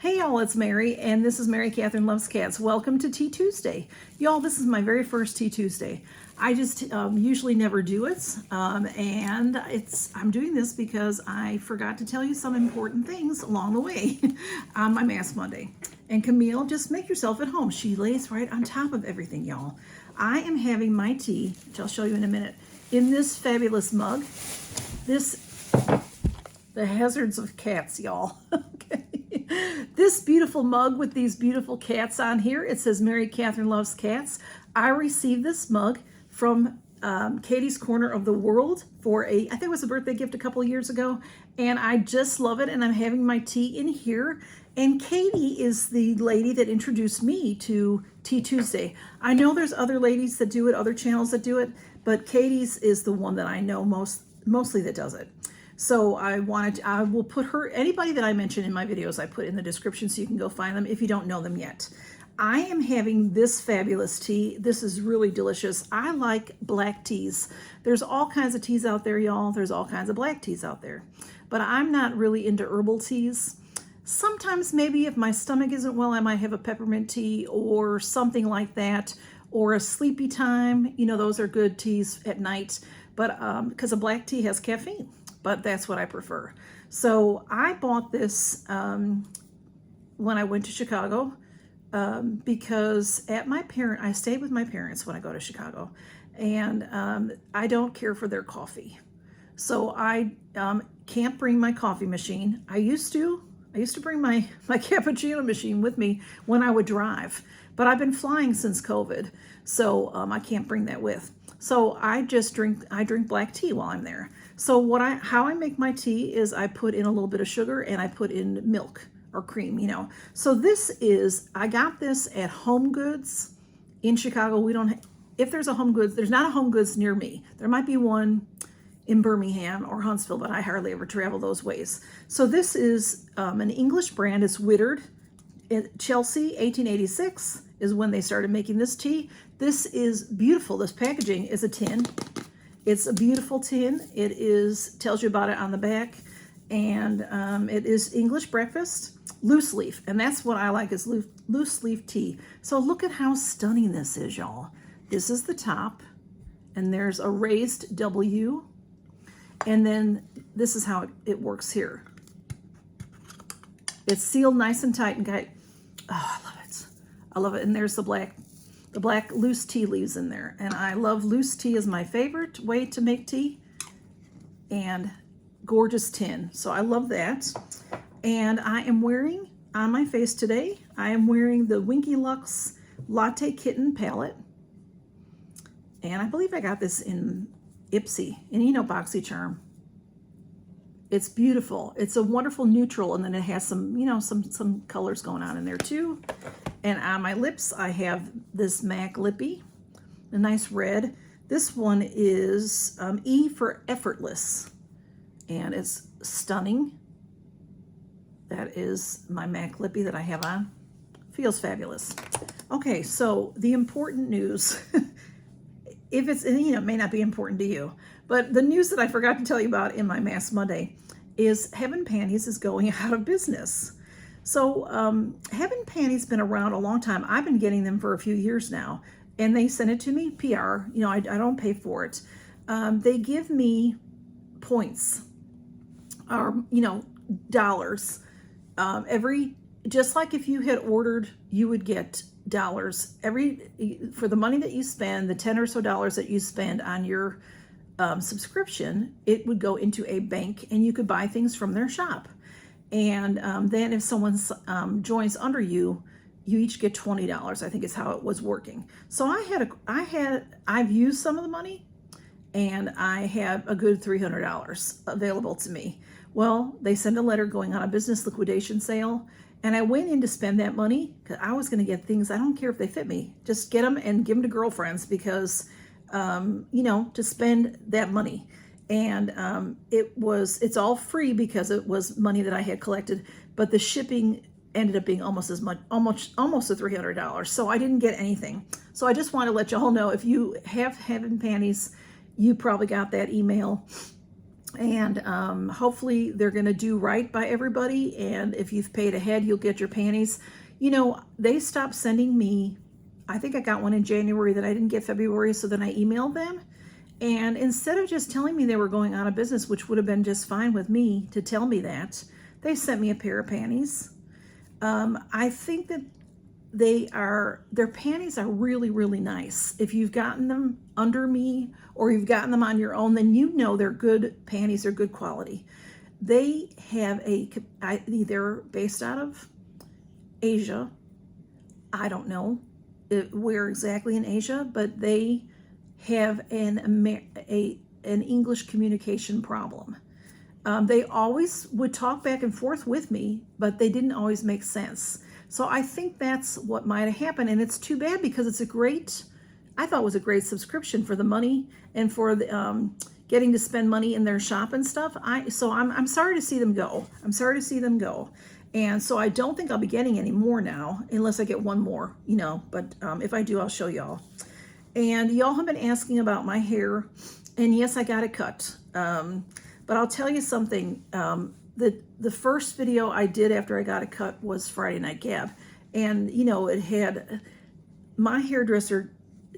Hey y'all, it's Mary, and this is Mary Catherine Loves Cats. Welcome to Tea Tuesday. Y'all, this is my very first Tea Tuesday. I just usually never do it, and I'm doing this because I forgot to tell you some important things along the way on my Mask Monday. And Camille, just make yourself at home. She lays right on top of everything, y'all. I am having my tea, which I'll show you in a minute, in this fabulous mug. The hazards of cats, y'all. Okay. This beautiful mug with these beautiful cats on here, it says Mary Catherine Loves Cats. I received this mug from Katie's Corner of the World for I think it was a birthday gift a couple of years ago, and I just love it, and I'm having my tea in here. And Katie is the lady that introduced me to Tea Tuesday. I know there's other ladies that do it, other channels that do it, but Katie's is the one that I know mostly that does it. So I will put anybody that I mention in my videos, I put in the description so you can go find them if you don't know them yet. I am having this fabulous tea. This is really delicious. I like black teas. There's all kinds of teas out there, y'all. There's all kinds of black teas out there. But I'm not really into herbal teas. Sometimes maybe if my stomach isn't well, I might have a peppermint tea or something like that, or a sleepy time. You know, those are good teas at night, but because a black tea has caffeine. But that's what I prefer. So I bought this when I went to Chicago because I stayed with my parents when I go to Chicago, and I don't care for their coffee. So I can't bring my coffee machine. I used to bring my cappuccino machine with me when I would drive, but I've been flying since COVID, so I can't bring that with. So I drink black tea while I'm there. So how I make my tea is I put in a little bit of sugar and I put in milk or cream, you know. So I got this at Home Goods in Chicago. If there's a Home Goods, there's not a Home Goods near me. There might be one in Birmingham or Huntsville, but I hardly ever travel those ways. So this is an English brand. It's Whittered. Chelsea, 1886 is when they started making this tea. This is beautiful. This packaging is a tin. It's a beautiful tin. It tells you about it on the back, and it is English breakfast, loose leaf, and that's what I like, is loose leaf tea. So look at how stunning this is, y'all. This is the top, and there's a raised W, and then this is how it works here. It's sealed nice and tight and tight. Oh, I love it. I love it. And there's the black loose tea leaves in there. And I love loose tea, is my favorite way to make tea. And gorgeous tin. So I love that. And I am wearing on my face today, I am wearing the Winky Lux Latte Kitten palette. And I believe I got this in Ipsy. And you know Boxycharm. It's beautiful. It's a wonderful neutral, and then it has some, you know, some colors going on in there too. And on my lips, I have this MAC Lippy, a nice red. This one is E for Effortless, and it's stunning. That is my MAC Lippy that I have on. Feels fabulous. Okay, so the important news, if it's, you know, it may not be important to you, but the news that I forgot to tell you about in my Mask Monday is Heaven Panties is going out of business. So Heaven Panties been around a long time. I've been getting them for a few years now, and they send it to me PR. You know, I don't pay for it. They give me points, or, you know, dollars. Just like if you had ordered, you would get dollars for the money that you spend, the $10 or so that you spend on your subscription. It would go into a bank, and you could buy things from their shop. And then if someone joins under you, you each get $20. I think is how it was working. So I've used some of the money, and I have a good $300 available to me. Well, they send a letter going on a business liquidation sale, and I went in to spend that money because I was going to get things. I don't care if they fit me, just get them and give them to girlfriends, because you know, to spend that money. And it's all free because it was money that I had collected, but the shipping ended up being almost as much, almost a $300. So I didn't get anything. So I just want to let you all know, if you have Heaven Panties, you probably got that email And hopefully they're going to do right by everybody. And if you've paid ahead, you'll get your panties. You know, they stopped sending me, I think I got one in January that I didn't get February, so then I emailed them. And instead of just telling me they were going out of business, which would have been just fine with me to tell me that, they sent me a pair of panties. I think that their panties are really, really nice. If you've gotten them under me or you've gotten them on your own, then you know they're good panties, they're good quality. They have they're based out of Asia. I don't know where exactly in Asia, but they have an English communication problem. They always would talk back and forth with me, but they didn't always make sense. So I think that's what might have happened, and it's too bad because it's I thought it was a great subscription for the money and for the getting to spend money in their shop and stuff. So I'm sorry to see them go. I'm sorry to see them go. And so I don't think I'll be getting any more now unless I get one more, you know, but if I do, I'll show y'all. And y'all have been asking about my hair, and yes, I got it cut. But I'll tell you something, the first video I did after I got it cut was Friday Night Gab. And, you know, my hairdresser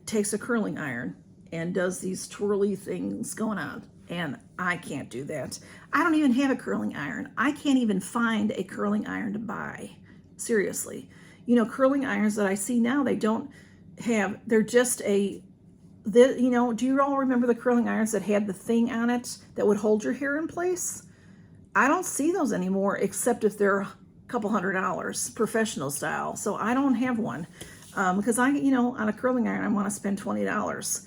takes a curling iron and does these twirly things going on. And I can't do that. I don't even have a curling iron. I can't even find a curling iron to buy. Seriously. You know, curling irons that I see now, they're just you know, do you all remember the curling irons that had the thing on it that would hold your hair in place? I don't see those anymore, except if they're a couple $100, professional style. So I don't have one because you know, on a curling iron, I want to spend $20.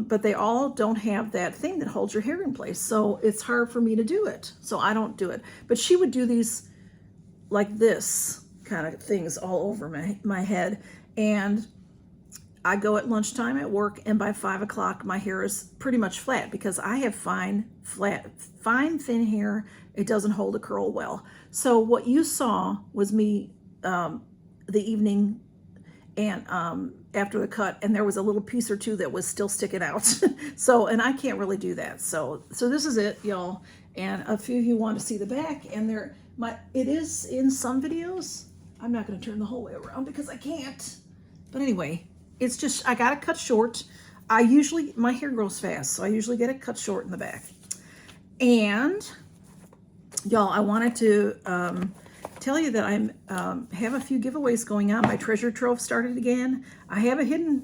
But they all don't have that thing that holds your hair in place. So it's hard for me to do it. So I don't do it. But she would do these like this kind of things all over my head. And I go at lunchtime at work, and by 5 o'clock, my hair is pretty much flat because I have fine, thin hair. It doesn't hold a curl well. So what you saw was me the evening and after the cut, and there was a little piece or two that was still sticking out. So, and I can't really do that. So this is it, y'all. And a few of you want to see the back, and it is in some videos. I'm not going to turn the whole way around because I can't. But anyway, it's just, I got it cut short. My hair grows fast, so I usually get it cut short in the back. And y'all, I wanted to tell you that I have a few giveaways going on. My treasure trove started again. I have a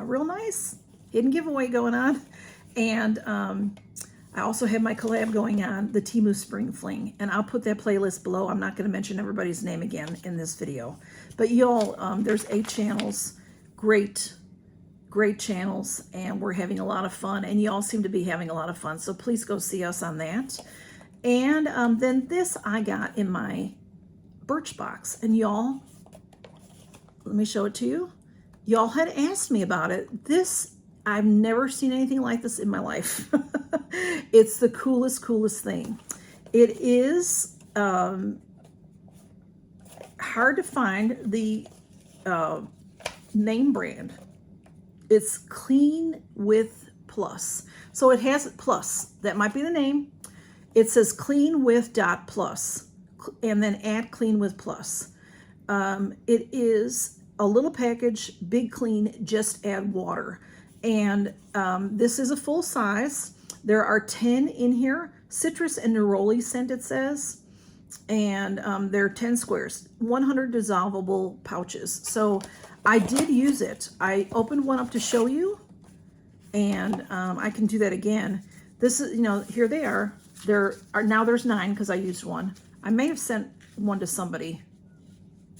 real nice hidden giveaway going on. And I also have my collab going on, the Temu Spring Fling. And I'll put that playlist below. I'm not going to mention everybody's name again in this video. But y'all, there's 8 channels. Great channels, and we're having a lot of fun, and y'all seem to be having a lot of fun, so please go see us on that. And then this I got in my Birchbox, and y'all, let me show it to you. Y'all had asked me about it. I've never seen anything like this in my life. It's the coolest thing. It is hard to find the name brand. It's Clean with Plus. So it has plus. That might be the name. It says clean with .plus and then add clean with plus. It is a little package, big clean, just add water. And this is a full size. There are 10 in here. Citrus and neroli scent, it says. And they're 10 squares, 100 dissolvable pouches. So I did use it. I opened one up to show you, and I can do that again. This is, you know, here they are. Now there's 9 because I used one. I may have sent one to somebody.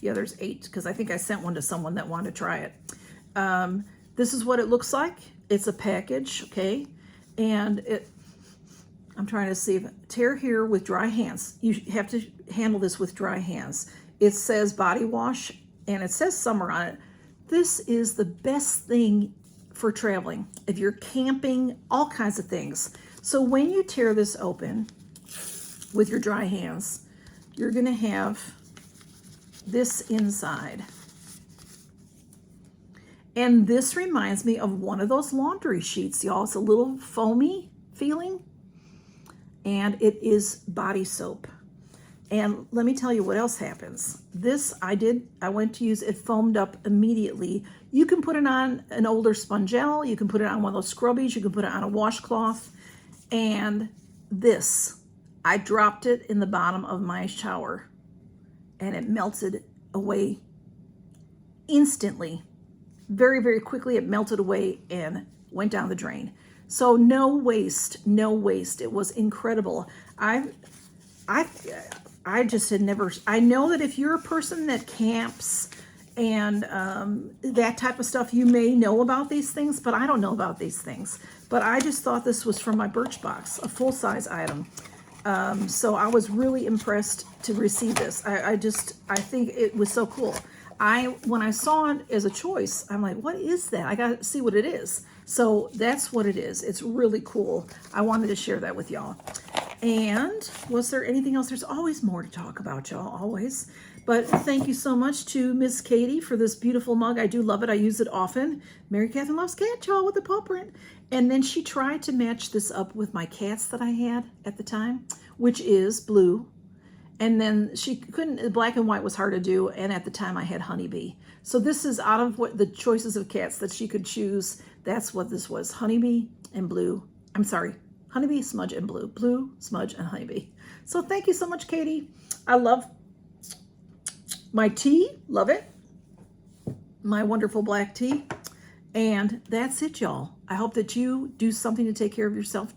Yeah, there's 8 because I think I sent one to someone that wanted to try it. This is what it looks like. It's a package, okay? And I'm trying to see if tear here with dry hands. You have to handle this with dry hands. It says body wash, and it says summer on it. This is the best thing for traveling. If you're camping, all kinds of things. So when you tear this open with your dry hands, you're gonna have this inside. And this reminds me of one of those laundry sheets, y'all. It's a little foamy feeling. and it is body soap. And let me tell you what else happens. This I went to use it, foamed up immediately. You can put it on an older spongel, you can put it on one of those scrubbies, you can put it on a washcloth. And this, I dropped it in the bottom of my shower and it melted away instantly. Very, very quickly, it melted away and went down the drain. So no waste, no waste. It was incredible. I just had never, I know that if you're a person that camps and that type of stuff, you may know about these things, but I don't know about these things. But I just thought this was from my Birchbox, a full-size item. So I was really impressed to receive this. I think it was so cool. When I saw it as a choice, I'm like, what is that? I got to see what it is. So that's what it is. It's really cool. I wanted to share that with y'all. And was there anything else? There's always more to talk about, y'all, always. But thank you so much to Miss Katie for this beautiful mug. I do love it. I use it often. Mary Catherine Loves Cats, y'all, with the paw print. And then she tried to match this up with my cats that I had at the time, which is blue. And then she couldn't, black and white was hard to do. And at the time I had honeybee. So this is out of what the choices of cats that she could choose. That's what this was, honeybee and blue. I'm sorry. Honeybee, smudge, and blue. Blue, smudge, and honeybee. So thank you so much, Katie. I love my tea. Love it. My wonderful black tea. And that's it, y'all. I hope that you do something to take care of yourself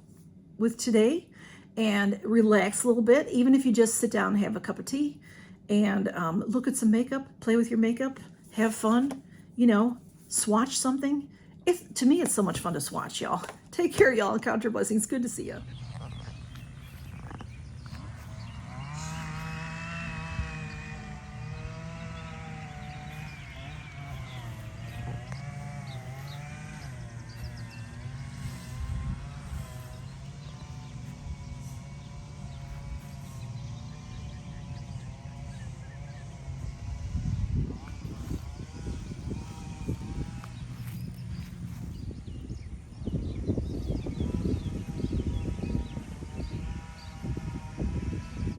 with today and relax a little bit, even if you just sit down and have a cup of tea and look at some makeup, play with your makeup, have fun, you know, swatch something. To me, it's so much fun to swatch, y'all. Take care, y'all. Count your blessings. Good to see you.